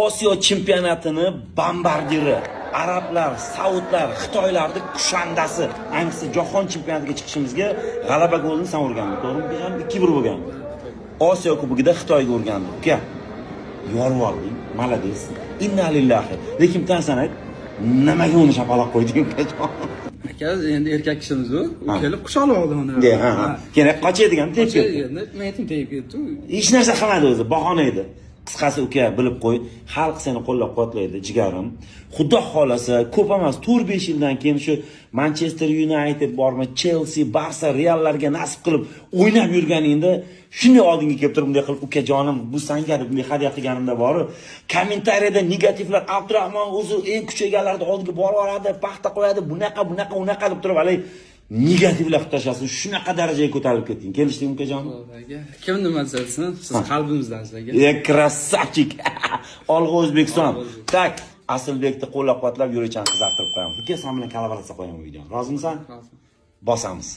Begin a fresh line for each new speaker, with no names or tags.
Osiyo chempionatini bombardiri, arablar, saudlar, xitoylarning kushandasi. Ayniqsa jahon chempionatiga chiqishimizga g'alaba golini sen urganding, to'g'rimi? 2-1 bo'lgan. Osiyo kubogida Xitoyga urgandik. Uka, yorib olding, malades. Inna lillahi. Lekin bitta narsani ayt, nimaga uni shapaloq qo'yding ukajon?
Aka, endi erkak kishimiz u. U kelib qusholib oldi uni.
Kerak qochadigan tepib ketdi.
Endi metin tegib ketdi.
Hech narsa qilmadi o'zi, bahona edi. Qisqasi uka, bilib qo'y, xalq seni qo'llab-quvvatlaydi, jigarim. Xudo xolasa, ko'p emas, 4-5 yildan keyin shu Manchester United bormi, Chelsea, Barsa, Reallarga nasib qilib o'ynab yurganingda shunday oldinga kelib turib bunday qilib, ukajonim, bu senga deb bunday hadya qilganimda bor. Kommentariyada negativlar, Abdurahmon o'zi eng kuch egalariga oldiga borib oladi, paxta qo'yadi, bunaqa deb turib, hali negativlar tashlasin, shunaqa darajaga ko'tarilib ketding. Kelishdingmi ukajon?
Kim nima desin, siz qalbimizdasiz aka.
Krasavchik. Olg'a O'zbekiston. Tak, Aslbekni qo'llab-quvvatlab Yurichani qizartirib qo'yamiz. Uka, sen bilan kollaboratsiya qo'yaman videoni. Rozimisan?
Rozi.
Bosamiz.